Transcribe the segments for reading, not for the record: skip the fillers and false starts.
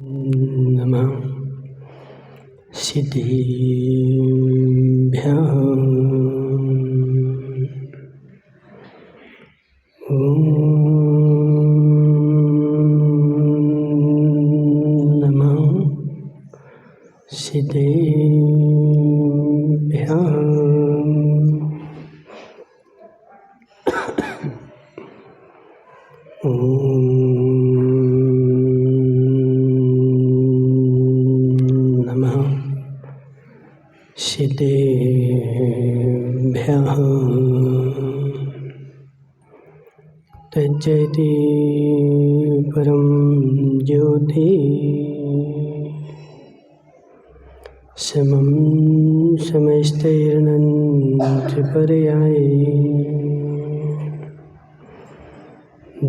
नमः सिद्धिभ्यः। ॐ नमः सिद्धिभ्यः। सिद्धिभ्यः। तज्जयति परं ज्योति समं समस्तैरनन्तपर्याये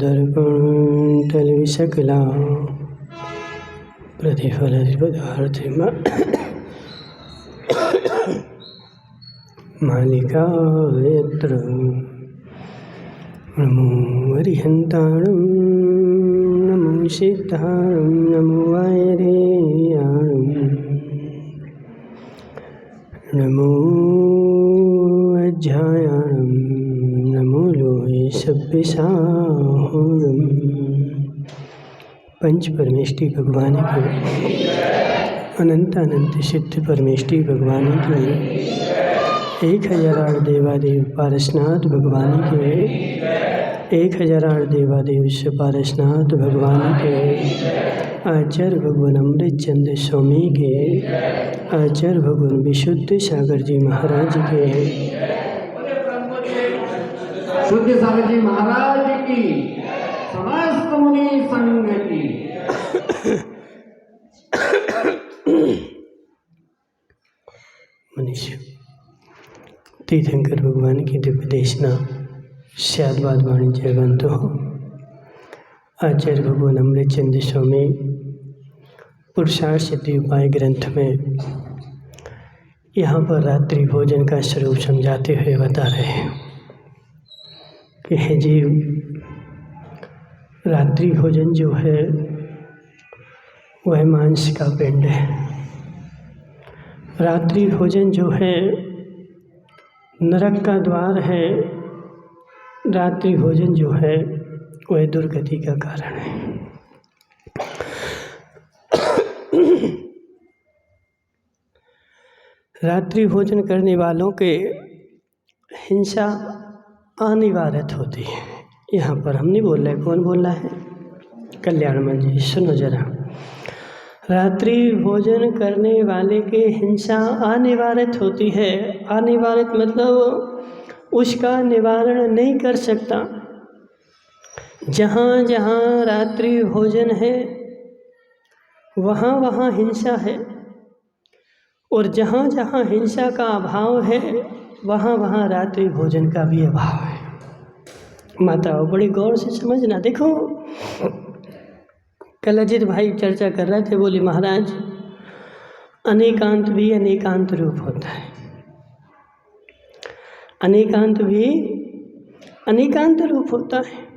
दर्पणतलविसकला प्रतिफलपदार्थम मालिका यत्र नमो अरिहन्ताणं नमो सिद्धाणं नमो वायरेयाणं नमो अज्जायाणं नमो लोये सभ्यसाहुरं। पंच परमेष्टि भगवान के अनंत अनंत सिद्ध परमेष्टि भगवान के 1008 देवादेव पारसनाथ भगवान के 1008 देवादेव पारसनाथ भगवान के आचार्य भगवान अमृत चंद्र स्वामी के आचार्य भगवान विशुद्ध सागर जी महाराज के शुद्ध सागर जी महाराज की समस्त मुनि संघ की मनुष्य तीर्थंकर भगवान की दिव्य देशना स्यादवाद वाणी जयवंत हो। आचार्य भगवान अमृत चंद्र स्वामी पुरुषार्थ सिद्धि उपाय ग्रंथ में यहाँ पर रात्रि भोजन का स्वरूप समझाते हुए बता रहे हैं कि हे जीव, रात्रि भोजन जो है वह मांस का पिंड है। रात्रि भोजन जो है नरक का द्वार है। रात्रि भोजन जो है वह दुर्गति का कारण है। रात्रि भोजन करने वालों के हिंसा अनिवार्य होती है। यहाँ पर हम नहीं बोल रहे, कौन बोल रहा है? कल्याणमल जी, सुनो जरा। रात्रि भोजन करने वाले के हिंसा अनिवार्य होती है। अनिवार्य मतलब उसका निवारण नहीं कर सकता। जहाँ जहाँ रात्रि भोजन है वहाँ वहाँ हिंसा है, और जहाँ जहाँ हिंसा का अभाव है वहाँ वहाँ रात्रि भोजन का भी अभाव है। माताओं, बड़ी गौर से समझना। देखो, कल अजित भाई चर्चा कर रहे थे, बोले महाराज अनेकांत भी अनेकांत रूप होता है। अनेकांत भी अनेकांत रूप होता है।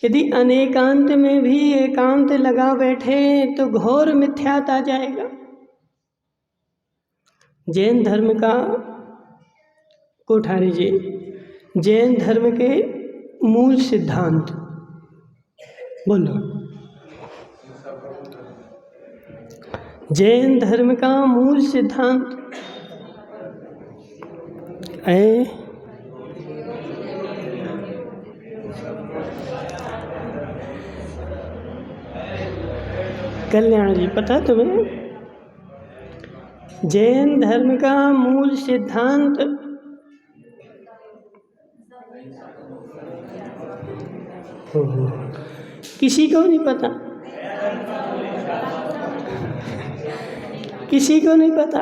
यदि अनेकांत में भी एकांत लगा बैठे तो घोर मिथ्यात आ जाएगा। जैन धर्म का कोठारी जी, जैन धर्म के मूल सिद्धांत बोलो। जैन धर्म का मूल सिद्धांत है कल्याण जी, पता तुम्हें? जैन धर्म का मूल सिद्धांत किसी को नहीं पता, किसी को नहीं पता।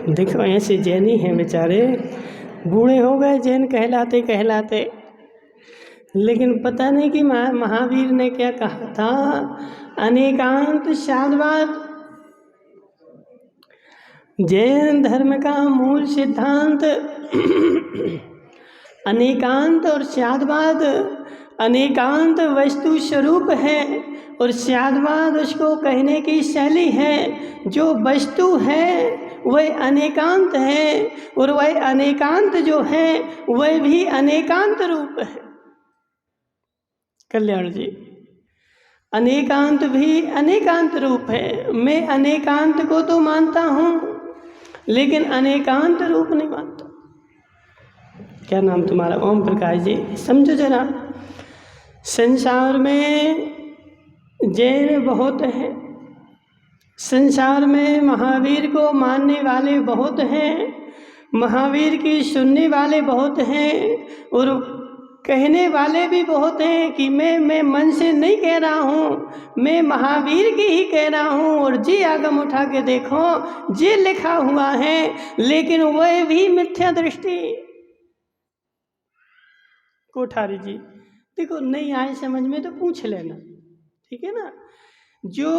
देखो, ऐसे जैनी हैं बेचारे, बूढ़े हो गए जैन कहलाते कहलाते, लेकिन पता नहीं कि महावीर ने क्या कहा था। अनेकांत साधवाद जैन धर्म का मूल सिद्धांत अनेकांत और स्यादवाद। अनेकांत वस्तु स्वरूप है और स्यादवाद उसको कहने की शैली है। जो वस्तु है वह अनेकांत है और वह अनेकांत जो है वह भी अनेकांत रूप है। कल्याण जी, अनेकांत भी अनेकांत रूप है। मैं अनेकांत को तो मानता हूँ लेकिन अनेकांत रूप नहीं मानता। क्या नाम तुम्हारा? ओम प्रकाश जी। समझो जरा, संसार में जैन बहुत हैं, संसार में महावीर को मानने वाले बहुत हैं, महावीर की सुनने वाले बहुत हैं और कहने वाले भी बहुत हैं कि मैं मन से नहीं कह रहा हूँ, मैं महावीर की ही कह रहा हूँ। और जी आगम उठा के देखो, जी लिखा हुआ है, लेकिन वह भी मिथ्या दृष्टि। कोठारी जी, देखो नहीं आए समझ में तो पूछ लेना, ठीक है ना। जो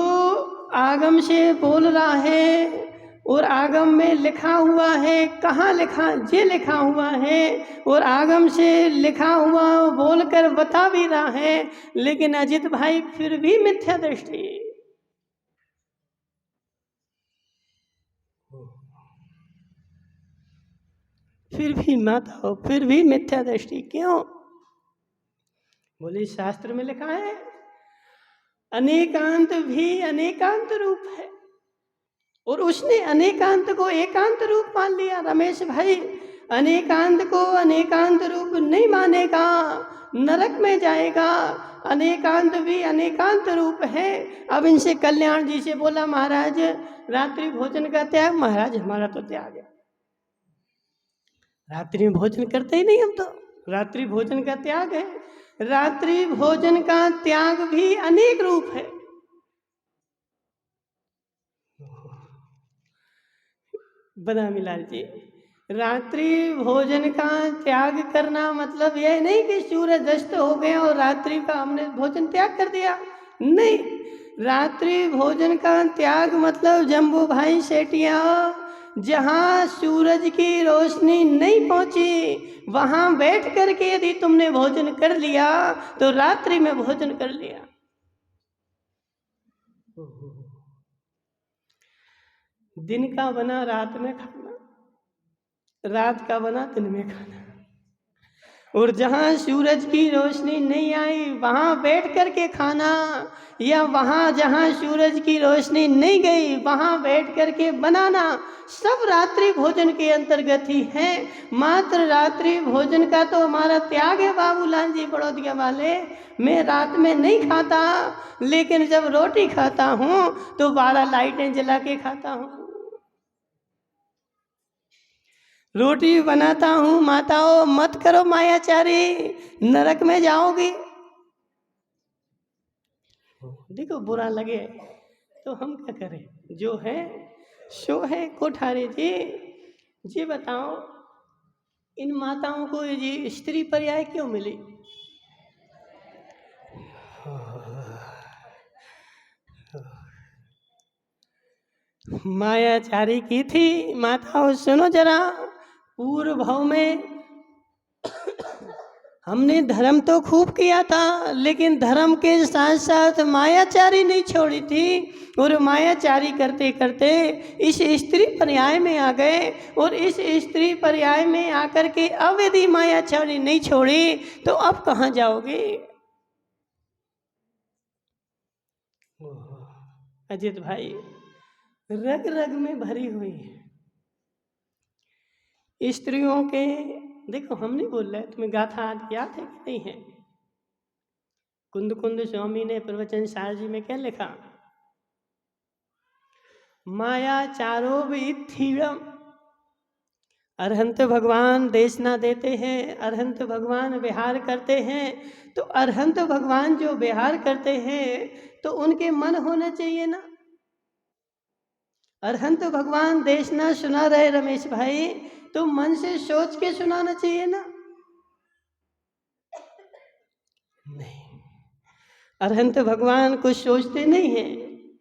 आगम से बोल रहा है और आगम में लिखा हुआ है, कहाँ लिखा? ये लिखा हुआ है और आगम से लिखा हुआ बोलकर बता भी रहा है, लेकिन अजित भाई फिर भी मिथ्या दृष्टि। फिर भी माता हो, फिर भी मिथ्या दृष्टि क्यों? बोले शास्त्र में लिखा है अनेकांत भी अनेकांत रूप है और उसने अनेकांत को एकांत रूप मान लिया। रमेश भाई, अनेकांत को अनेकांत रूप नहीं मानेगा नरक में जाएगा। अनेकांत भी अनेकांत रूप है। अब इनसे कल्याण जी से बोला, महाराज रात्रि भोजन का त्याग। महाराज हमारा तो त्याग है, रात्रि में भोजन करते ही नहीं हम तो, रात्रि भोजन का त्याग है। रात्रि भोजन का त्याग भी अनेक रूप है। बदामीलाल जी, रात्रि भोजन का त्याग करना मतलब यह नहीं कि सूरज अस्त हो गया और रात्रि का हमने भोजन त्याग कर दिया, नहीं। रात्रि भोजन का त्याग मतलब जम्बू भाई सेठिया, जहाँ सूरज की रोशनी नहीं पहुंची वहां बैठ करके यदि तुमने भोजन कर लिया तो रात्रि में भोजन कर लिया। दिन का बना रात में खाना, रात का बना दिन में खाना। और जहाँ सूरज की रोशनी नहीं आई वहाँ बैठ करके खाना, या वहाँ जहाँ सूरज की रोशनी नहीं गई वहाँ बैठ करके बनाना, सब रात्रि भोजन के अंतर्गत ही है। मात्र रात्रि भोजन का तो हमारा त्याग है बाबूलाल जी बड़ौदिया वाले। मैं रात में नहीं खाता, लेकिन जब रोटी खाता हूँ तो 12 लाइटें जला के खाता हूँ। रोटी बनाता हूँ, माताओं मत करो मायाचारी, नरक में जाओगी। देखो बुरा लगे तो हम क्या करें, जो है सो है। कोठारी जी, जी बताओ इन माताओं को ये स्त्री पर्याय क्यों मिली? मायाचारी की थी। माताओं सुनो जरा, पूर्व भाव में हमने धर्म तो खूब किया था, लेकिन धर्म के साथ साथ मायाचारी नहीं छोड़ी थी। और मायाचारी करते करते इस स्त्री पर्याय में आ गए, और इस स्त्री पर्याय में आकर के अब यदि मायाचारी नहीं छोड़ी तो अब कहाँ जाओगे? अजित भाई, रग रग में भरी हुई है स्त्रियों के। देखो हम नहीं बोल रहे, तुम्हें गाथा आदि याद है कि नहीं है? कुंद कुंद स्वामी ने प्रवचन सार जी में क्या लिखा? माया चारो विथीरम, अरहंत भगवान देश ना देते हैं, अरहंत भगवान विहार करते हैं। तो अरहंत भगवान जो विहार करते हैं तो उनके मन होना चाहिए ना। अरहंत भगवान देश ना सुना रहे रमेश भाई, तो मन से सोच के सुनाना चाहिए ना। नहीं, अरहंत भगवान कुछ सोचते नहीं हैं,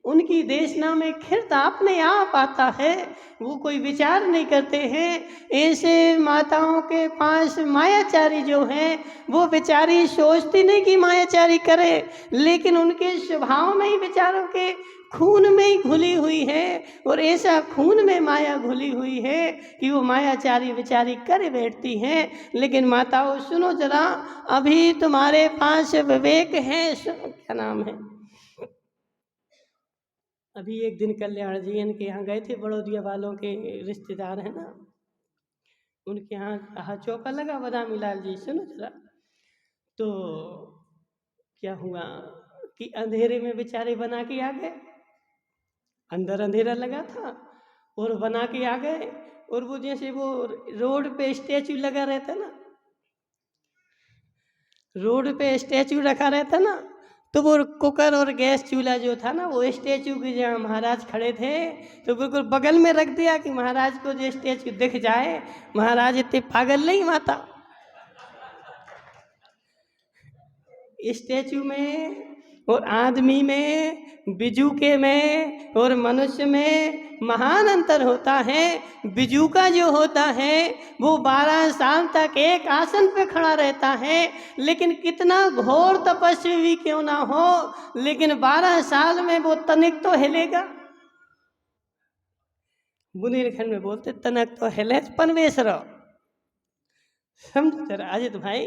उनकी देशना में खिरता अपने आप आता है, वो कोई विचार नहीं करते हैं। ऐसे माताओं के पास मायाचारी जो हैं वो बेचारी सोचती नहीं कि मायाचारी करे, लेकिन उनके स्वभाव में ही बेचारों के खून में ही घुली हुई है, और ऐसा खून में माया घुली हुई है कि वो मायाचारी बेचारी कर बैठती हैं। लेकिन माताओं सुनो जरा, अभी तुम्हारे पास विवेक है। क्या नाम है? अभी एक दिन कल्याण जी इनके यहाँ गए थे, बड़ौदिया वालों के रिश्तेदार हैं ना, उनके यहाँ कहा चौका लगा बदामी लाल जी सुनो जरा। तो क्या हुआ कि अंधेरे में बेचारे बना के आ गए, अंदर अंधेरा लगा था और बना के आ गए। और वो जैसे वो रोड पे स्टैचू लगा रहता ना, रोड पे स्टैचू रखा रहता ना, तो वो कुकर और गैस चूल्हा जो था ना, वो स्टैचू के जहाँ महाराज खड़े थे तो बिल्कुल बगल में रख दिया कि महाराज को जो स्टैचू दिख जाए। महाराज इतने पागल नहीं माता, स्टैचू में और आदमी में, बिजूके में और मनुष्य में महान अंतर होता है। बिजूका जो होता है वो 12 साल तक एक आसन पे खड़ा रहता है, लेकिन कितना घोर तपस्वी भी क्यों ना हो, लेकिन 12 साल में वो तनिक तो हिलेगा। बुंदेलखंड में बोलते तनक तो हिले पनवेश रहो। समझो जरा अजित भाई,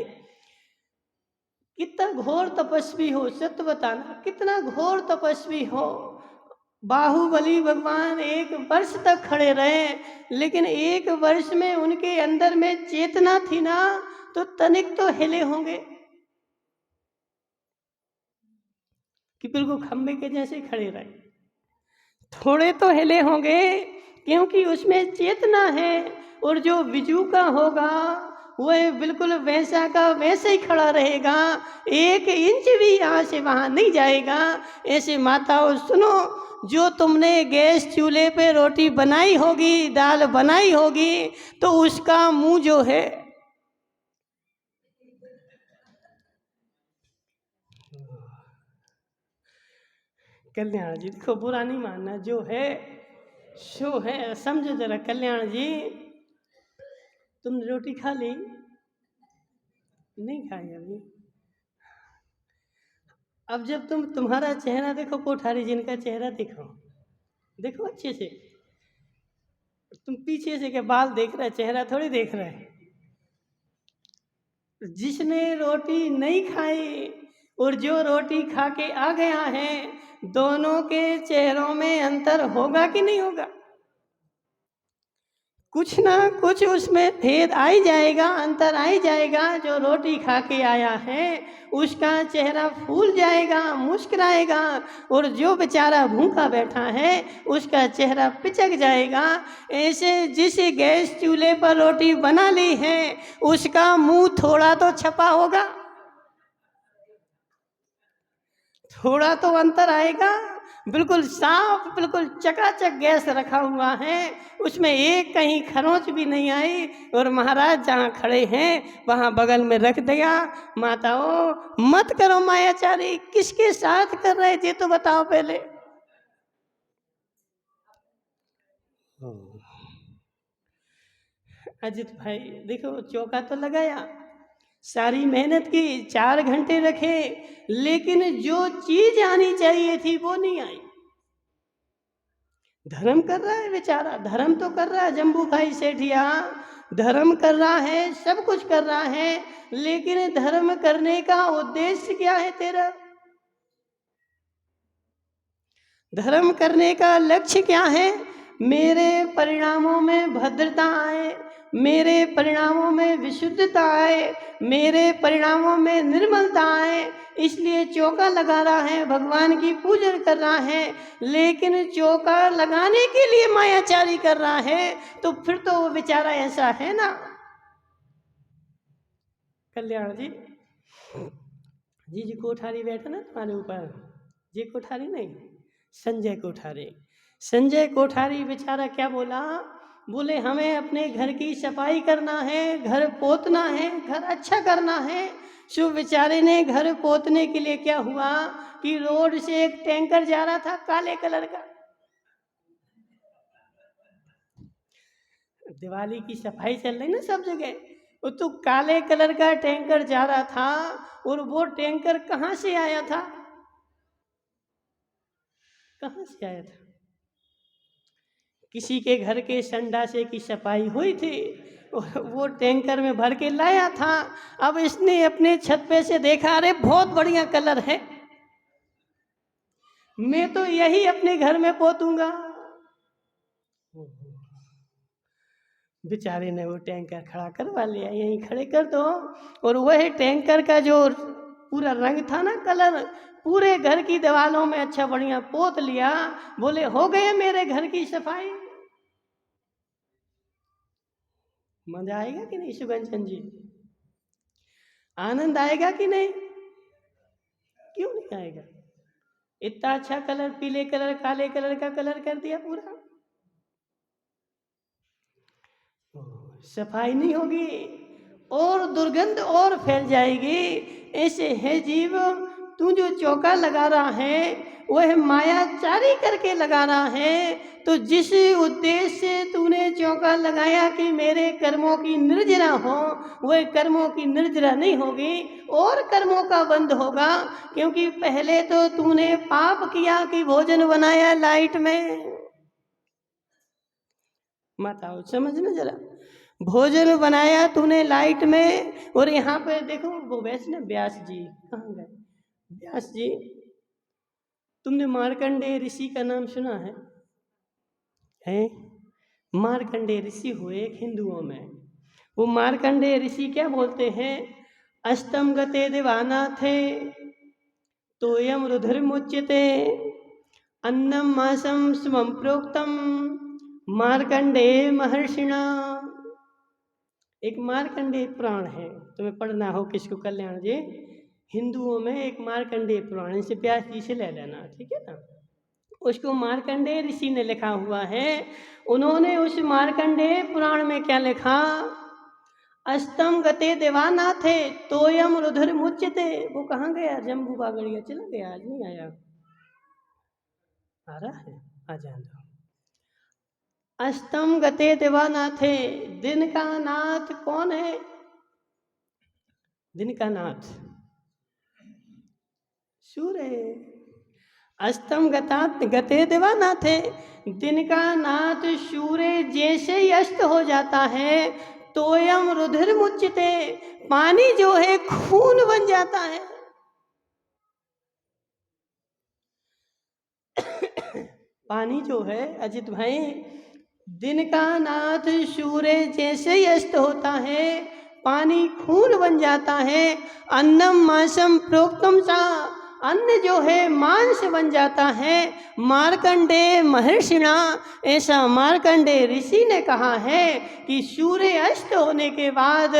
कितना घोर तपस्वी हो, सत्य बताना कितना घोर तपस्वी हो। बाहुबली भगवान 1 वर्ष तक खड़े रहे, लेकिन 1 वर्ष में उनके अंदर में चेतना थी ना, तो तनिक तो हिले होंगे कि बिल्कुल खंबे के जैसे खड़े रहे, थोड़े तो हिले होंगे क्योंकि उसमें चेतना है। और जो बिजू का होगा वह बिल्कुल वैसा का वैसे ही खड़ा रहेगा, 1 इंच भी यहाँ से वहाँ नहीं जाएगा। ऐसे माताओं सुनो, जो तुमने गैस चूल्हे पे रोटी बनाई होगी, दाल बनाई होगी, तो उसका मुंह जो है कल्याण जी, देखो बुरा नहीं मानना, जो है सो है। समझो जरा कल्याण जी, तुमने रोटी खा ली? नहीं खाई अभी। अब जब तुम्हारा चेहरा देखो, कोठारी जिनका चेहरा देखो, देखो अच्छे से, तुम पीछे से के बाल देख रहे, चेहरा थोड़ी देख रहे। जिसने रोटी नहीं खाई और जो रोटी खा के आ गया है, दोनों के चेहरों में अंतर होगा कि नहीं होगा? कुछ ना कुछ उसमें भेद आ ही जाएगा, अंतर आ ही जाएगा। जो रोटी खा के आया है उसका चेहरा फूल जाएगा, मुस्कुराएगा, और जो बेचारा भूखा बैठा है उसका चेहरा पिचक जाएगा। ऐसे जिस गैस चूल्हे पर रोटी बना ली है उसका मुंह थोड़ा तो छपा होगा, थोड़ा तो अंतर आएगा। बिल्कुल साफ, बिल्कुल चकाचक गैस रखा हुआ है, उसमें एक कहीं खरोंच भी नहीं आई, और महाराज जहाँ खड़े हैं वहाँ बगल में रख दिया। माताओं मत करो मायाचारी, किसके साथ कर रहे थे तो बताओ पहले। अजित भाई देखो, चौका तो लगाया, सारी मेहनत की, 4 घंटे रखे, लेकिन जो चीज आनी चाहिए थी वो नहीं आई। धर्म कर रहा है बेचारा, धर्म तो कर रहा है जम्बू भाई सेठिया, धर्म कर रहा है, सब कुछ कर रहा है, लेकिन धर्म करने का उद्देश्य क्या है तेरा? धर्म करने का लक्ष्य क्या है? मेरे परिणामों में भद्रता आए, मेरे परिणामों में विशुद्धता आए, मेरे परिणामों में निर्मलता आए, इसलिए चौका लगा रहा है, भगवान की पूजन कर रहा है। लेकिन चौका लगाने के लिए मायाचारी कर रहा है, तो फिर तो वो बेचारा ऐसा है ना। कल्याण जी, जी कोठारी बैठे ना तुम्हारे ऊपर, जी कोठारी नहीं, संजय कोठारी। संजय कोठारी बेचारा क्या बोला? बोले हमें अपने घर की सफाई करना है, घर पोतना है, घर अच्छा करना है, सो बेचारे ने घर पोतने के लिए क्या हुआ कि रोड से एक टैंकर जा रहा था काले कलर का। दिवाली की सफाई चल रही ना सब जगह, वो तो काले कलर का टैंकर जा रहा था। और वो टैंकर कहाँ से आया था? कहाँ से आया था? किसी के घर के संडासे की सफाई हुई थी, वो टैंकर में भर के लाया था। अब इसने अपने छत पे से देखा, अरे बहुत बढ़िया कलर है, मैं तो यही अपने घर में पोतूंगा। बेचारे ने वो टैंकर खड़ा करवा लिया, यहीं खड़े कर दो। और वह टैंकर का जो पूरा रंग था ना, कलर, पूरे घर की दीवारों में अच्छा बढ़िया पोत लिया। बोले हो गए मेरे घर की सफाई। मजा आएगा कि नहीं सुगंचन जी? आनंद आएगा कि नहीं? क्यों नहीं आएगा? इतना अच्छा कलर, पीले कलर काले कलर का कलर कर दिया पूरा। सफाई नहीं होगी और दुर्गंध और फैल जाएगी। ऐसे है जीव, तू जो चौका लगा रहा है वह मायाचारी करके लगा रहा है। तो जिस उद्देश्य से तूने चौका लगाया कि मेरे कर्मों की निर्जरा हो, वह कर्मों की निर्जरा नहीं होगी और कर्मों का बंद होगा। क्योंकि पहले तो तूने पाप किया कि भोजन बनाया लाइट में। माताओं समझना जरा, भोजन बनाया तूने लाइट में। और यहाँ पे देखो वो वैष्णव व्यास जी कहाँ गए? व्यास जी, तुमने मार्कंडेय ऋषि का नाम सुना है? मार्कंडेय ऋषि हुए एक हिंदुओं में। वो मार्कंडेय ऋषि क्या बोलते हैं? अष्टम गते दिवानाथे तोयम रुधिर्मुच्यते अन्नम मासम सुमं प्रोक्तम मार्कंडेय महर्षिणा। एक मार्कंडेय पुराण है, तुम्हें पढ़ना हो किसको कल्याण जी, हिंदुओं में एक मार्कंडेय पुराण, इसे व्यास जी से ले लेना, ठीक है ना। उसको मार्कंडेय ऋषि ने लिखा हुआ है। उन्होंने उस मार्कंडेय पुराण में क्या लिखा? अष्टम गते देवानाथे तोयम रुधिर मुच्यते। वो कहाँ गया? जम्बू बागड़िया चला गया, आज नहीं आया। आ रहा है, आ जाने दो। अष्टम गते देवानाथे, दिन का नाथ कौन है? दिन का नाथ सूर्य। अष्टम गते देवानाथे, दिन का नाथ सूर्य जैसे ही अस्त हो जाता है तोयम रुधिर मुच्यते, पानी जो है खून बन जाता है। पानी जो है अजित भाई, दिन का नाथ सूर्य जैसे ही अस्त होता है पानी खून बन जाता है। अन्नम मांसम प्रोक्तम सा, अन्न जो है मांस बन जाता है। मार्कंडेय महर्षिणा, ऐसा मार्कंडेय ऋषि ने कहा है कि सूर्य अस्त होने के बाद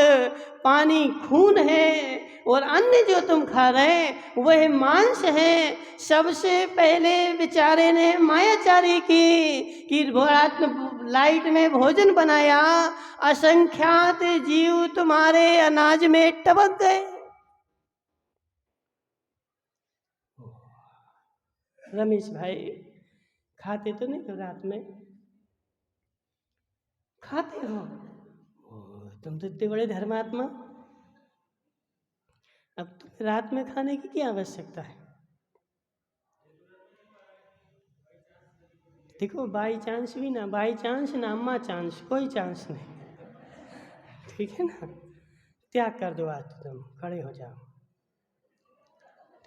पानी खून है और अन्न जो तुम खा रहे वह मांस है। सबसे पहले बेचारे ने मायाचारी की कि लाइट में भोजन बनाया, असंख्यात जीव तुम्हारे अनाज में टपक गए। रमेश भाई खाते तो नहीं हो रात में? खाते हो? तुम तो इतने बड़े धर्मात्मा, अब तुम्हें रात में खाने की क्या आवश्यकता है? देखो बाई चांस भी ना, बाई चांस ना, अम्मा चांस, कोई चांस नहीं, ठीक है ना। त्याग कर दो आज, तुम खड़े हो जाओ,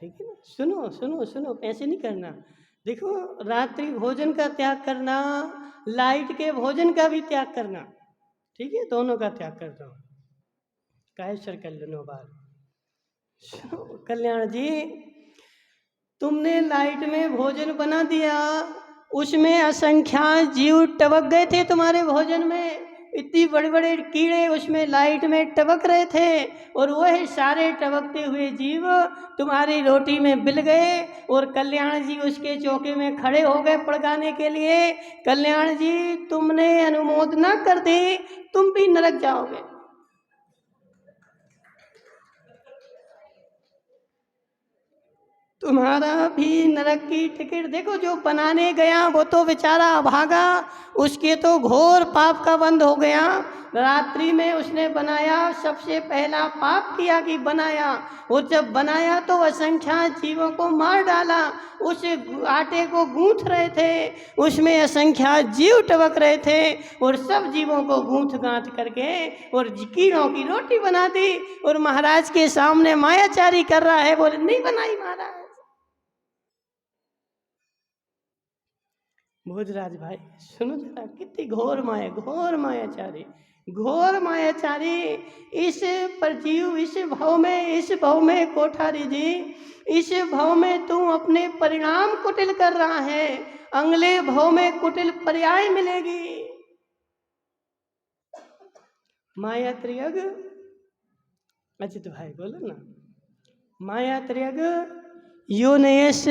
ठीक है ना। सुनो सुनो सुनो, ऐसे नहीं करना। देखो रात्रि भोजन का त्याग करना, लाइट के भोजन का भी त्याग करना, ठीक है, दोनों का त्याग कर दो। कायेश्वर कल्याण बार। सुनो कल्याण जी, तुमने लाइट में भोजन बना दिया, उसमें असंख्यात जीव टपक गए थे तुम्हारे भोजन में। इतनी बड़े बड़े कीड़े उसमें लाइट में टपक रहे थे और वह सारे टपकते हुए जीव तुम्हारी रोटी में बिल गए। और कल्याण जी उसके चौके में खड़े हो गए पड़काने के लिए। कल्याण जी तुमने अनुमोदना कर दी, तुम भी नरक जाओगे। तुम्हारा भी नरक की टिकट। देखो जो बनाने गया वो तो बेचारा भागा, उसके तो घोर पाप का बंद हो गया। रात्रि में उसने बनाया, सबसे पहला पाप किया कि बनाया, और जब बनाया तो असंख्यात जीवों को मार डाला। उस आटे को गूंथ रहे थे, उसमें असंख्यात जीव टपक रहे थे, और सब जीवों को गूंथ गांथ करके और कीड़ों की रोटी बना दी। और महाराज के सामने मायाचारी कर रहा है, बोले नहीं बनाई महाराज। भोजराज भाई सुनो जरा, कितनी घोर माया, घोर मायाचारी, घोर मायाचारी। इस परजीव, इस भव में कोठारी जी, इस भव में तू अपने परिणाम कुटिल कर रहा है, अगले भव में कुटिल पर्याय मिलेगी। माया त्रियग, अजित भाई बोलो ना, माया त्रियग योनयस,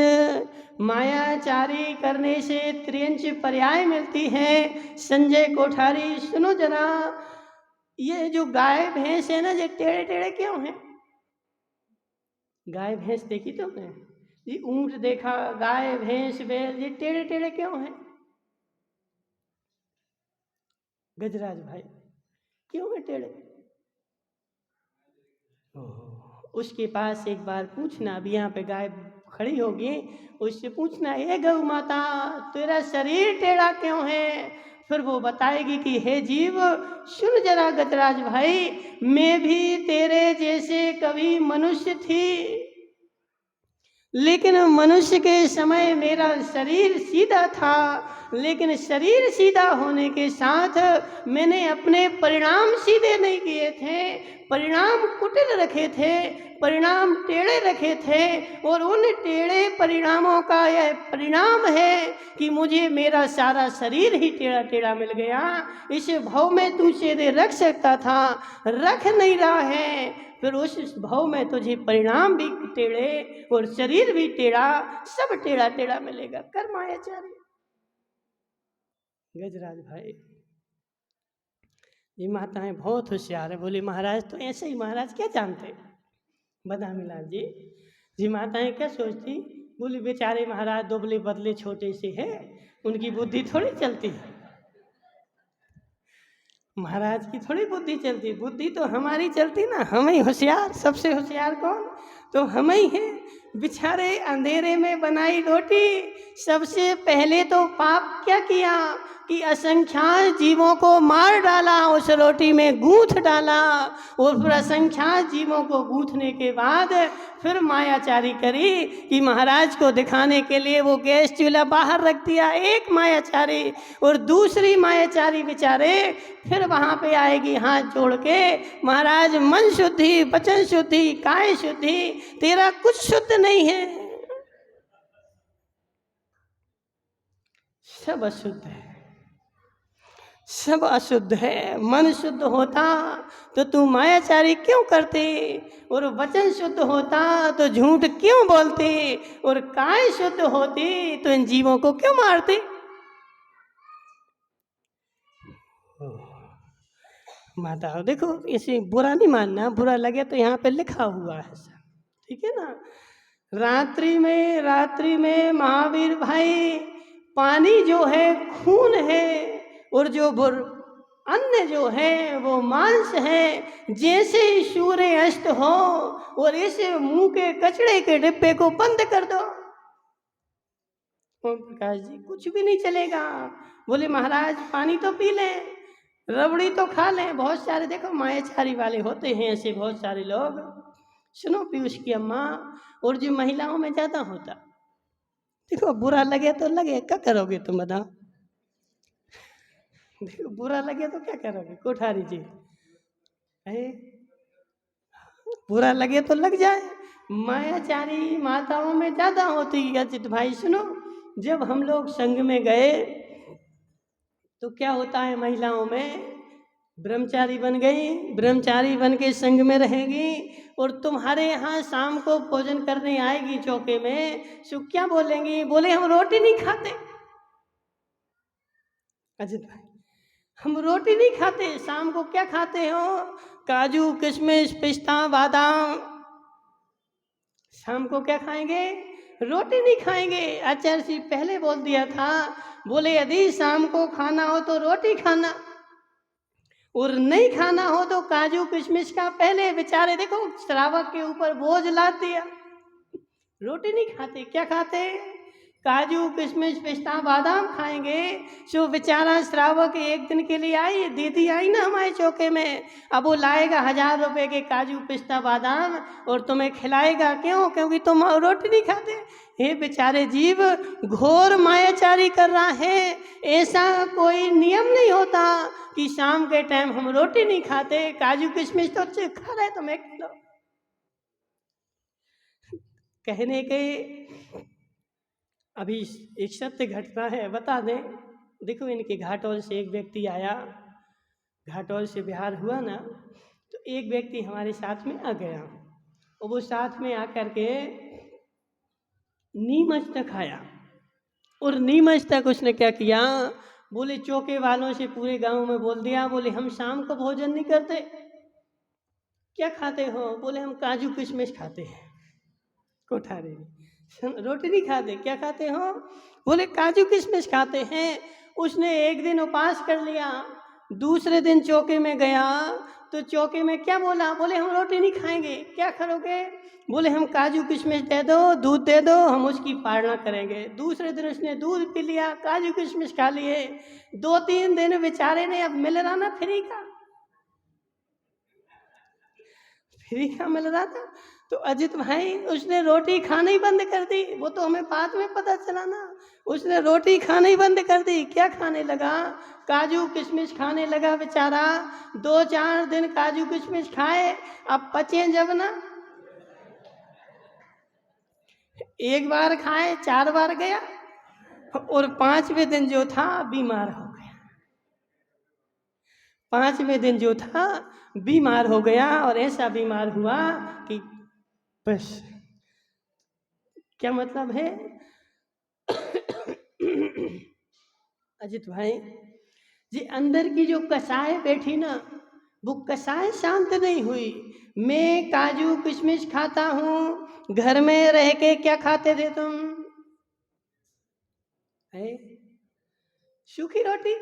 मायाचारी करने से त्रियंच पर्याय मिलती है। संजय कोठारी सुनो जरा, ये जो गाय भैंस है ना, ये टेढ़े टेढ़े क्यों हैं? गाय भैंस देखी तुमने? ये ऊंट देखा, गाय भैंस बैल, ये टेढ़े टेढ़े क्यों हैं? गजराज भाई क्यों है टेढ़े? उसके पास एक बार पूछना, अभी यहाँ पे गाय खड़ी होगी, उससे पूछना, हे गौ माता तेरा शरीर टेढ़ा क्यों है? फिर वो बताएगी कि हे जीव सुन जरा गजराज भाई, मैं भी तेरे जैसे कभी मनुष्य थी, लेकिन मनुष्य के समय मेरा शरीर सीधा था, लेकिन शरीर सीधा होने के साथ मैंने अपने परिणाम सीधे नहीं किए थे, परिणाम कुटिल रखे थे, परिणाम टेढ़े रखे थे। और उन टेढ़े परिणामों का यह परिणाम है कि मुझे मेरा सारा शरीर ही टेढ़ा टेढ़ा मिल गया। इस भव में तू सीधे रख सकता था, रख नहीं रहा है, फिर उस भव में तुझे परिणाम भी टेढ़े और शरीर भी टेढ़ा, सब टेढ़ा टेढ़ा मिलेगा। कर मायाचारी। गजराज भाई, ये माताएं बहुत होशियार है, बोली महाराज तो ऐसे ही, महाराज क्या जानते? बदामी लाल जी माताएं क्या सोचती? बोली बेचारे महाराज दुबले बदले छोटे से है, उनकी बुद्धि थोड़ी चलती है, महाराज की थोड़ी बुद्धि चलती, बुद्धि तो हमारी चलती ना, हम ही होशियार। सबसे होशियार कौन? तो हम ही हैं। बेचारे अंधेरे में बनाई रोटी, सबसे पहले तो पाप क्या किया कि असंख्यात जीवों को मार डाला, उस रोटी में गूंथ डाला, और फिर असंख्यात जीवों को गूंथने के बाद फिर मायाचारी करी कि महाराज को दिखाने के लिए वो गैस चूल्हा बाहर रख दिया, एक मायाचारी। और दूसरी मायाचारी बेचारे फिर वहाँ पे आएगी हाथ जोड़ के, महाराज मन शुद्धि, वचन शुद्धि, काय शुद्धि, तेरा कुछ शुद्ध नहीं है, सब अशुद्ध है, सब अशुद्ध है। मन शुद्ध होता तो तू मायाचारी क्यों करते, और वचन शुद्ध होता तो झूठ क्यों बोलते, और काय शुद्ध होती तो इन जीवों को क्यों मारते? माता देखो, इसे बुरा नहीं मानना, बुरा लगे तो यहाँ पे लिखा हुआ है सब, ठीक है ना। रात्रि में महावीर भाई, पानी जो है खून है, और जो अन्न जो है वो मांस है। जैसे ही सूर्य अस्त हो और इस मुंह के कचड़े के डिब्बे को बंद कर दो, ओम प्रकाश जी कुछ भी नहीं चलेगा। बोले महाराज पानी तो पी लें, रबड़ी तो खा लें, बहुत सारे देखो मायाचारी वाले होते हैं ऐसे बहुत सारे लोग। सुनो पीयूष की अम्मा, और जो महिलाओं में ज्यादा होता, देखो बुरा लगे तो लगे, क्या करोगे तुम बताओ? देखो बुरा लगे तो क्या करोगे कोठारी जी? बुरा लगे तो लग जाए। मायाचारी माताओं में ज्यादा होती है। अजित भाई सुनो, जब हम लोग संघ में गए तो क्या होता है, महिलाओं में ब्रह्मचारी बन गई, ब्रह्मचारी बन के संघ में रहेगी, और तुम्हारे यहाँ शाम को भोजन करने आएगी चौके में, सो क्या बोलेंगी? बोले हम रोटी नहीं खाते। अजित भाई हम रोटी नहीं खाते, शाम को क्या खाते हो? काजू किशमिश पिस्ता बादाम। शाम को क्या खाएंगे? रोटी नहीं खाएंगे। आचार्य जी पहले बोल दिया था, बोले यदि शाम को खाना हो तो रोटी खाना, और नहीं खाना हो तो काजू किशमिश का। पहले बेचारे देखो श्रावक के ऊपर बोझ लाद दिया, रोटी नहीं खाते, क्या खाते? काजू किशमिश पिस्ता बादाम खाएंगे। जो बेचारा श्रावक एक दिन के लिए आई, दीदी आई ना हमारे चौके में, अब वो लाएगा 1000 रुपए के काजू पिस्ता बादाम और तुम्हें खिलाएगा। क्यों? क्योंकि तुम रोटी नहीं खाते। हे बेचारे जीव, घोर मायाचारी कर रहा है। ऐसा कोई नियम नहीं होता कि शाम के टाइम हम रोटी नहीं खाते, काजू किशमिश तो खा रहे, तुम्हें खिलाओ। कहने के अभी एक सत्य घटना है, बता दें। देखो इनके घाटोल से एक व्यक्ति आया, घाटोल से बिहार हुआ ना, तो एक व्यक्ति हमारे साथ में आ गया और वो साथ में आकर के नीमच तक आया। और नीमच तक उसने क्या किया, बोले चौके वालों से पूरे गांव में बोल दिया, बोले हम शाम को भोजन नहीं करते। क्या खाते हो? बोले हम काजू किशमिश खाते हैं। कोठारी रोटी नहीं खाते, क्या खाते हो? बोले काजू किशमिश खाते हैं। उसने एक दिन उपवास कर लिया, दूसरे दिन चौके में गया तो चौके में क्या बोला, बोले हम रोटी नहीं खाएंगे। क्या करोगे? बोले हम काजू किशमिश दे दो, दूध दे दो, हम उसकी पालना करेंगे। दूसरे दिन उसने दूध पी लिया, काजू किशमिश खा लिए। 2-3 दिन बेचारे ने, अब मिल रहा ना फ्री का मिल रहा था, तो अजित भाई उसने रोटी खाना ही बंद कर दी। वो तो हमें बाद में पता चला ना, उसने रोटी खाना ही बंद कर दी। क्या खाने लगा? काजू किशमिश खाने लगा बेचारा। 2-4 दिन काजू किशमिश खाए, अब पचे जब ना, एक बार खाए 4 बार गया, और 5वें दिन जो था बीमार हो गया। 5वें दिन जो था बीमार हो गया, और ऐसा बीमार हुआ कि बस। क्या मतलब है अजित भाई जी, अंदर की जो कसाय बैठी ना, वो कसाय शांत नहीं हुई। मैं काजू किशमिश खाता हूँ, घर में रह के क्या खाते थे तुम? है सूखी रोटी।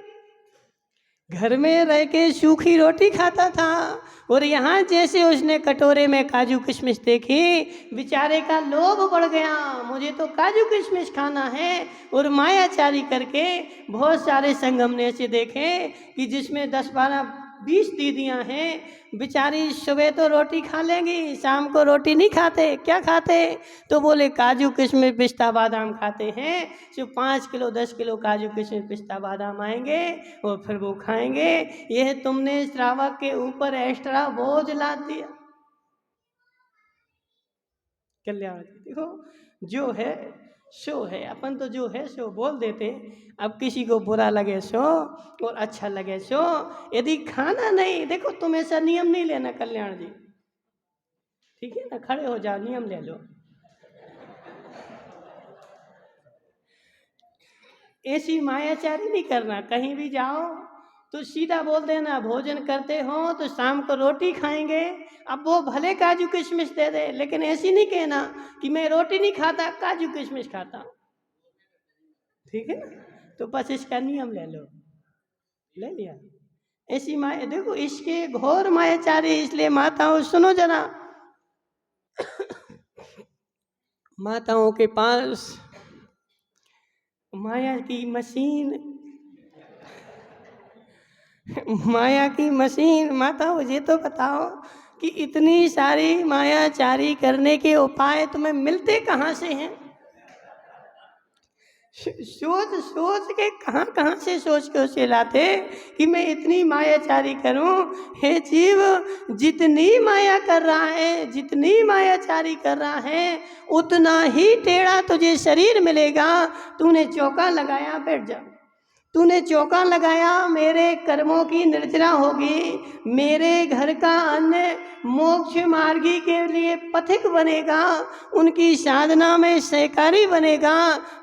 घर में रह के सूखी रोटी खाता था, और यहाँ जैसे उसने कटोरे में काजू किशमिश देखी, बेचारे का लोभ बढ़ गया, मुझे तो काजू किशमिश खाना है। और मायाचारी करके बहुत सारे संगम ने ऐसे देखे कि जिसमें 10-12-20 दीदियाँ हैं, बेचारी सुबह तो रोटी खा लेंगी, शाम को रोटी नहीं खाते। क्या खाते? तो बोले काजू किशमिश पिस्ता बादाम खाते हैं। जो 5 किलो 10 किलो काजू किशमिश पिस्ता बादाम आएंगे और फिर वो खाएंगे। यह तुमने श्रावक के ऊपर एक्स्ट्रा बोझ ला दिया। कल्याण देखो, जो है सो है, अपन तो जो है सो बोल देते। अब किसी को बुरा लगे सो और अच्छा लगे सो। यदि खाना नहीं, देखो तुम ऐसा नियम नहीं लेना कल्याण जी, ठीक है ना? खड़े हो जाओ, नियम ले लो। ऐसी मायाचारी नहीं करना। कहीं भी जाओ तो सीधा बोल देना भोजन करते हो तो शाम को रोटी खाएंगे। अब वो भले काजू किशमिश दे दे, लेकिन ऐसी नहीं कहना कि मैं रोटी नहीं खाता, काजू किशमिश खाता हूँ। ठीक है ना? तो बस इसका नियम ले लो। ले लिया? ऐसी माया देखो, इसके घोर मायाचारी। इसलिए माताओं सुनो जरा, माताओं के पास माया की मशीन, माया की मशीन। माताओं ये तो बताओ कि इतनी सारी मायाचारी करने के उपाय तुम्हें मिलते कहाँ से हैं? सोच सोच के कहाँ से सोच के उसे लाते कि मैं इतनी मायाचारी करूं। हे जीव, जितनी माया कर रहा है, जितनी मायाचारी कर रहा है, उतना ही टेढ़ा तुझे शरीर मिलेगा। तूने चौका लगाया, बैठ जा। तूने चौका लगाया, मेरे कर्मों की निर्जरा होगी, मेरे घर का अन्न मोक्ष मार्गी के लिए पथिक बनेगा, उनकी साधना में सहकारी बनेगा।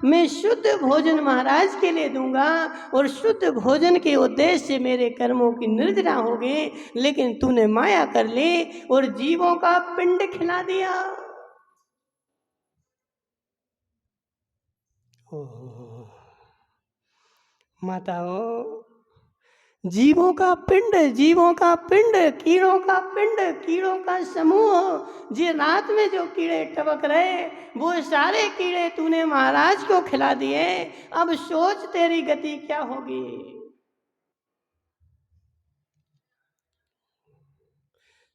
मैं शुद्ध भोजन महाराज के लिए दूंगा, और शुद्ध भोजन के उद्देश्य से मेरे कर्मों की निर्जरा होगी। लेकिन तूने माया कर ली और जीवों का पिंड खिला दिया। ओह, माताओं, जीवों का पिंड, कीड़ों का समूह, जी रात में जो कीड़े टपक रहे वो सारे कीड़े तूने महाराज को खिला दिए। अब सोच तेरी गति क्या होगी।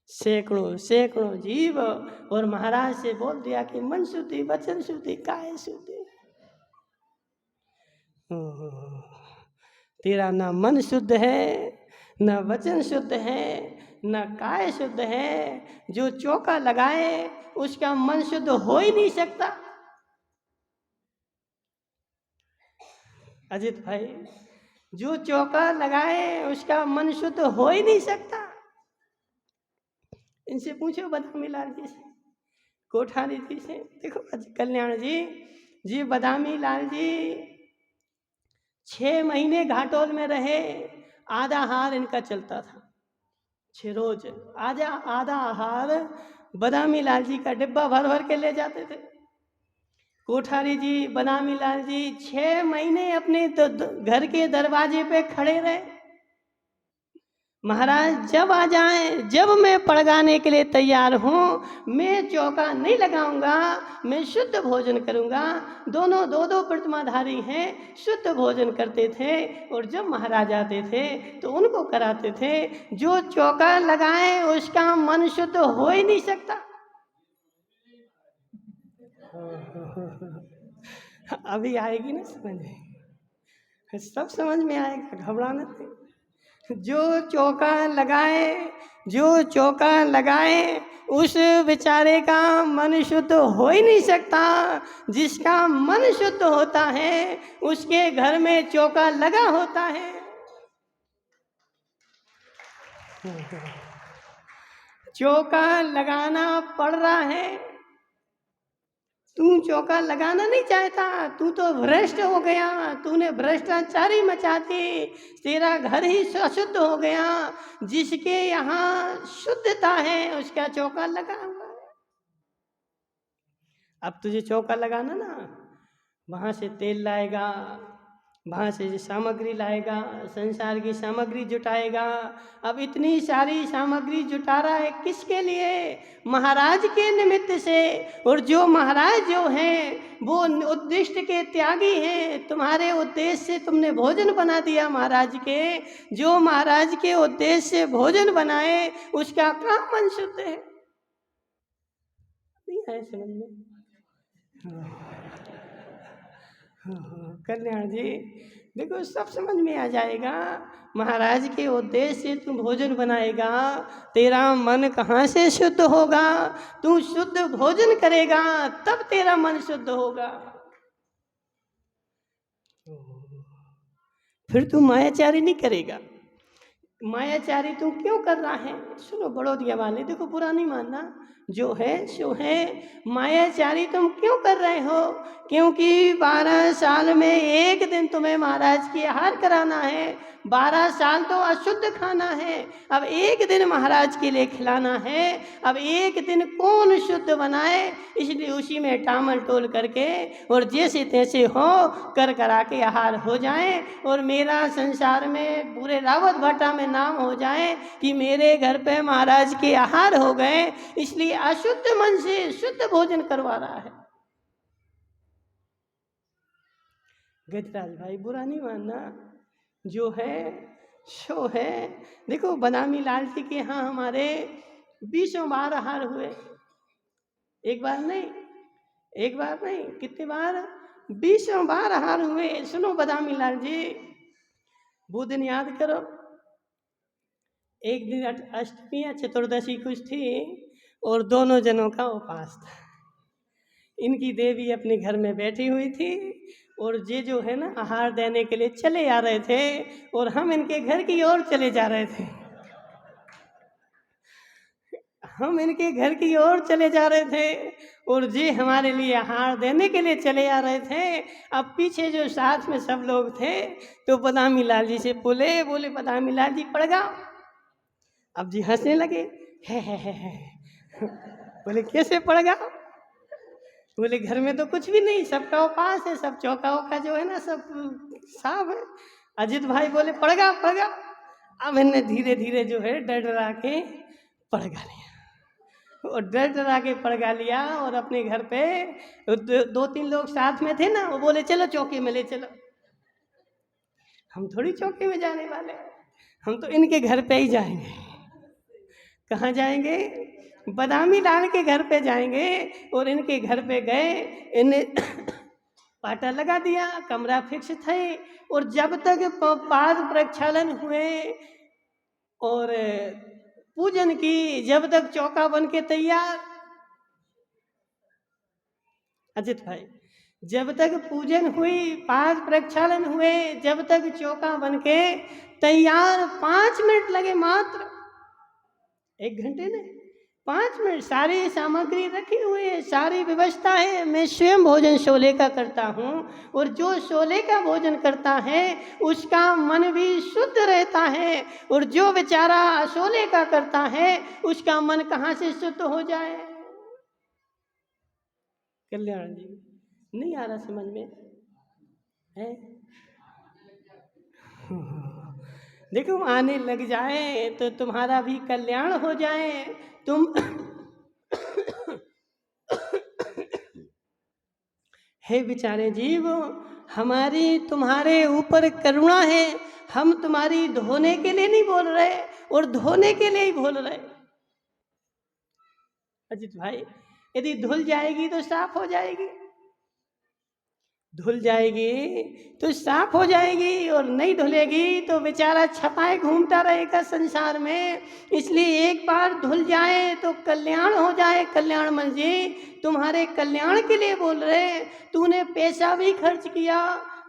सैकड़ों जीव, और महाराज से बोल दिया कि मन शुद्धि, वचन शुद्धि, काया शुद्धि। तेरा ना मन शुद्ध है, न वचन शुद्ध है, न काय शुद्ध है। जो चौका लगाए उसका मन शुद्ध हो ही नहीं सकता। अजित भाई, जो चौका लगाए उसका मन शुद्ध हो ही नहीं सकता। इनसे पूछो बदामी लाल जी से, कोठारी जी से। देखो कल्याण जी बदामी लाल जी 6 महीने घाटोल में रहे। आधा आहार इनका चलता था, 6 रोज आधा आहार बदामी लाल जी का डिब्बा भर भर के ले जाते थे। कोठारी जी, बदामी लाल जी 6 महीने अपने घर के दरवाजे पे खड़े रहे। महाराज जब आ जाएं, जब मैं पड़गाने के लिए तैयार हूँ, मैं चौका नहीं लगाऊंगा, मैं शुद्ध भोजन करूंगा। दोनों 2 प्रतिमाधारी हैं, शुद्ध भोजन करते थे। और जब महाराज आते थे तो उनको कराते थे। जो चौका लगाए उसका मन शुद्ध हो ही नहीं सकता। अभी आएगी ना समझ, सब समझ में आएगा, घबराना नहीं। जो चौका लगाए उस बेचारे का मन शुद्ध हो ही नहीं सकता। जिसका मन शुद्ध होता है उसके घर में चौका लगा होता है। चौका लगाना पड़ रहा है, तू चौका लगाना नहीं चाहता, तू तो भ्रष्ट हो गया, तूने भ्रष्टाचारी मचा दी, तेरा घर ही अशुद्ध हो गया। जिसके यहाँ शुद्धता है उसका चौका लगा हुआ है। अब तुझे चौका लगाना ना, वहाँ से तेल लाएगा, वहाँ से सामग्री लाएगा, संसार की सामग्री जुटाएगा। अब इतनी सारी सामग्री जुटा रहा है किसके लिए? महाराज के निमित्त से। और जो महाराज जो हैं वो उद्दिष्ट के त्यागी हैं। तुम्हारे उद्देश्य से तुमने भोजन बना दिया महाराज के। जो महाराज के उद्देश्य से भोजन बनाए उसका कहाँ मन शुद्ध है? नहीं है समझ में? कल्याण जी देखो, सब समझ में आ जाएगा। महाराज के उद्देश्य से तू भोजन बनाएगा, तेरा मन कहाँ से शुद्ध होगा? तू शुद्ध भोजन करेगा तब तेरा मन शुद्ध होगा। फिर तू मायाचारी नहीं करेगा। मायाचारी तू क्यों कर रहा है? सुनो बड़ौदिया वाले, देखो बुरा नहीं मानना, जो है सो है। मायाचारी तुम क्यों कर रहे हो? क्योंकि 12 साल में एक दिन तुम्हें महाराज की आहार कराना है। 12 साल तो अशुद्ध खाना है, अब एक दिन महाराज के लिए खिलाना है। अब एक दिन कौन शुद्ध बनाए? इसलिए उसी में टामल टोल करके और जैसे तैसे हो कर करा के आहार हो जाए, और मेरा संसार में पूरे रावत भाटा में नाम हो जाए कि मेरे घर पे महाराज के आहार हो गए। इसलिए अशुद्ध मन से शुद्ध भोजन करवा रहा है। गजराज भाई बुरा नहीं मानना, जो है सो है। देखो बदामी लाल जी के यहाँ हमारे 20 बार आहार हुए। एक बार नहीं कितने बार? 20 बार आहार हुए। सुनो बदामी लाल जी, वो दिन याद करो। एक दिन अष्टमी या चतुर्दशी कुछ थी और दोनों जनों का उपास था। इनकी देवी अपने घर में बैठी हुई थी और ये जो है ना आहार देने के लिए चले आ रहे थे, और हम इनके घर की ओर चले जा रहे थे। हम इनके घर की ओर चले जा रहे थे और ये हमारे लिए आहार देने के लिए चले आ रहे थे। अब पीछे जो साथ में सब लोग थे तो बदामी लाल जी से बोले बदामी लाल जी पड़ गया। अब जी हंसने लगे, है। बोले कैसे पड़ गया? बोले घर में तो कुछ भी नहीं, सबका उपास है, सब चौका वौका जो है ना सब साफ है। अजित भाई बोले पड़गा पड़गा। अब इन्हें धीरे धीरे जो है डर डरा के पड़गा लिया, और डर डरा के पड़गा लिया। और अपने घर पे दो तीन लोग साथ में थे ना, वो बोले चलो चौके में ले चलो। हम थोड़ी चौके में जाने वाले, हम तो इनके घर पे ही जाएंगे। कहाँ जाएंगे? बदामी लाल के घर पे जाएंगे। और इनके घर पे गए, इन्हें पाटा लगा दिया, कमरा फिक्स थे। और जब तक पाद प्रक्षालन हुए और पूजन की, जब तक चौका बन के तैयार, अजित भाई जब तक पूजन हुई, पाद प्रक्षालन हुए, जब तक चौका बन के तैयार, 5 मिनट लगे मात्र। 1 घंटे ने 5 मिनट। सारी सामग्री रखी हुई है, सारी व्यवस्था है। मैं स्वयं भोजन शोले का करता हूँ, और जो शोले का भोजन करता है उसका मन भी शुद्ध रहता है, और जो बेचारा शोले का करता है उसका मन कहाँ से शुद्ध हो जाए। कल्याण जी नहीं आ रहा समझ में है? देखो आने लग जाए तो तुम्हारा भी कल्याण हो जाए। तुम हे बेचारे जीव, हमारी तुम्हारे ऊपर करुणा है। हम तुम्हारी धोने के लिए नहीं बोल रहे, और धोने के लिए ही बोल रहे। अजित भाई यदि धुल जाएगी तो साफ हो जाएगी, धुल जाएगी तो साफ हो जाएगी, और नहीं धुलेगी तो बेचारा छपाए घूमता रहेगा संसार में। इसलिए एक बार धुल जाए तो कल्याण हो जाए। कल्याण मन जी तुम्हारे कल्याण के लिए बोल रहे। तूने पैसा भी खर्च किया,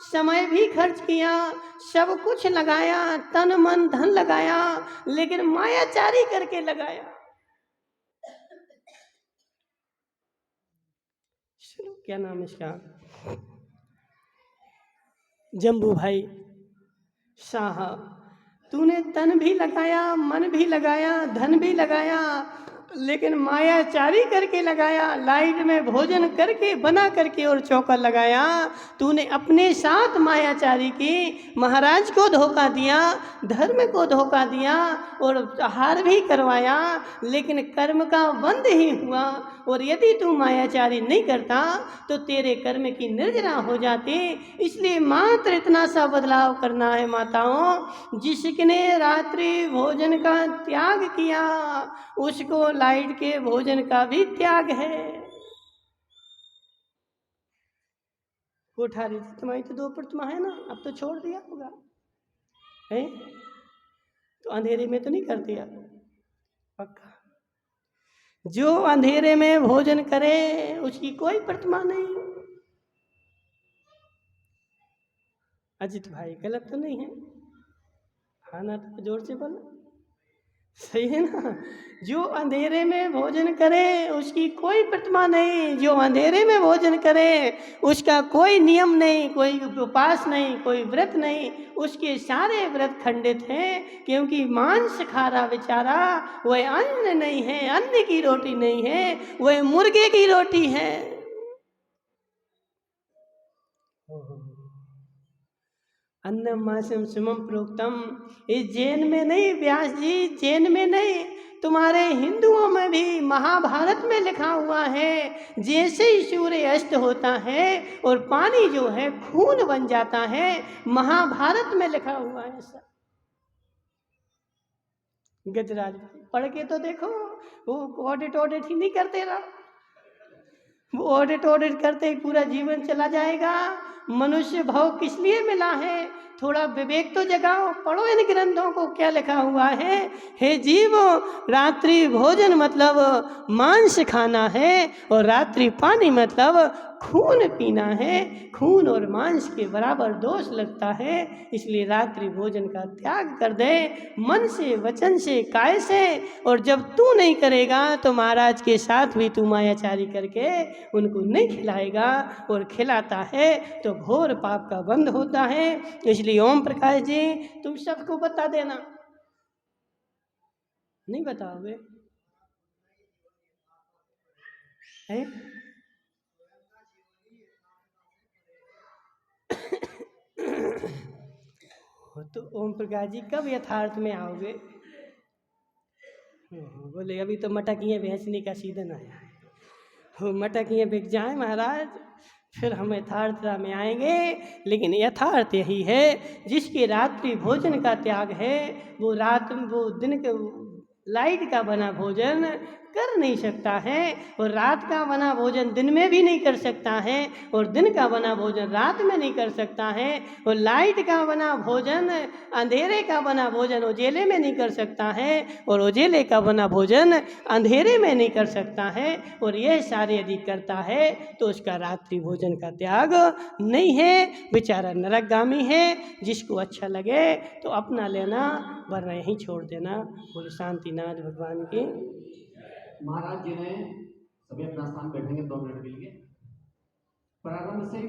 समय भी खर्च किया, सब कुछ लगाया, तन मन धन लगाया, लेकिन मायाचारी करके लगाया। सुनो क्या नाम है इसका, जम्बू भाई साहब। तूने तन भी लगाया, मन भी लगाया, धन भी लगाया, लेकिन मायाचारी करके लगाया। लाइट में भोजन करके बना करके और चौका लगाया। तूने अपने साथ मायाचारी की, महाराज को धोखा दिया, धर्म को धोखा दिया, और आहार भी करवाया, लेकिन कर्म का बंध ही हुआ। और यदि तू मायाचारी नहीं करता तो तेरे कर्म की निर्जरा हो जाती। इसलिए मात्र इतना सा बदलाव करना है माताओं। जिसने रात्रि भोजन का त्याग किया उसको लाइट के भोजन का भी त्याग है। कोठारी तुम्हारी तो 2 प्रतिमा है ना, अब तो छोड़ दिया होगा है? तो अंधेरे में तो नहीं कर दिया पक्का? जो अंधेरे में भोजन करे उसकी कोई प्रतिमा नहीं। अजित भाई गलत तो नहीं है? हाँ ना, तो जोर से बोलो, सही है ना? जो अंधेरे में भोजन करे उसकी कोई प्रतिमा नहीं। जो अंधेरे में भोजन करे उसका कोई नियम नहीं, कोई उपवास नहीं, कोई व्रत नहीं। उसके सारे व्रत खंडित हैं, क्योंकि मांस खा रहा बेचारा वह अन्न नहीं है, अन्न की रोटी नहीं है, वह मुर्गे की रोटी है। अन्नम मासम सुमम प्रोक्तम। इस जैन में नहीं व्यास जी, जैन में नहीं, तुम्हारे हिंदुओं में भी महाभारत में लिखा हुआ है। जैसे ही सूर्य अस्त होता है और पानी जो है खून बन जाता है, महाभारत में लिखा हुआ है ऐसा। गजराज पढ़ के तो देखो, वो ऑडिट ही नहीं करते ना, वो ऑडिट करते ही पूरा जीवन चला जाएगा। मनुष्य भाव किस लिए मिला है? थोड़ा विवेक तो जगाओ, पढ़ो इन ग्रंथों को क्या लिखा हुआ है। हे जीवो, रात्रि भोजन मतलब मांस खाना है, और रात्रि पानी मतलब खून पीना है। खून और मांस के बराबर दोष लगता है, इसलिए रात्रि भोजन का त्याग कर दे, मन से, वचन से, काय से। और जब तू नहीं करेगा तो महाराज के साथ भी तू मायाचारी करके उनको नहीं खिलाएगा, और खिलाता है तो घोर पाप का बंध होता है। इसलिए ओम प्रकाश जी तुम सबको बता देना। नहीं बताओगे? है तो ओम प्रकाश जी कब यथार्थ में आओगे? बोले अभी तो मटकियाँ बेचने का सीजन आया है, वो मटकियाँ बिक जाए महाराज, फिर हम यथार्थता में आएंगे। लेकिन यथार्थ यही है, जिसके रात्रि भोजन का त्याग है वो दिन के लाइट का बना भोजन कर नहीं सकता है, और रात का बना भोजन दिन में भी नहीं कर सकता है, और दिन का बना भोजन रात में नहीं कर सकता है, और लाइट का बना भोजन अंधेरे का बना भोजन उजेले में नहीं कर सकता है, और उजेले का बना भोजन अंधेरे में नहीं कर सकता है। और यह सारे यदि करता है तो उसका रात्रि भोजन का त्याग नहीं है, बेचारा नरकगामी है। जिसको अच्छा लगे तो अपना लेना, वरना यहीं छोड़ देना। बोले शांतिनाथ भगवान की। महाराज जी ने सभी अपना स्थान बैठेंगे 2 मिनट के लिए। प्रारंभ से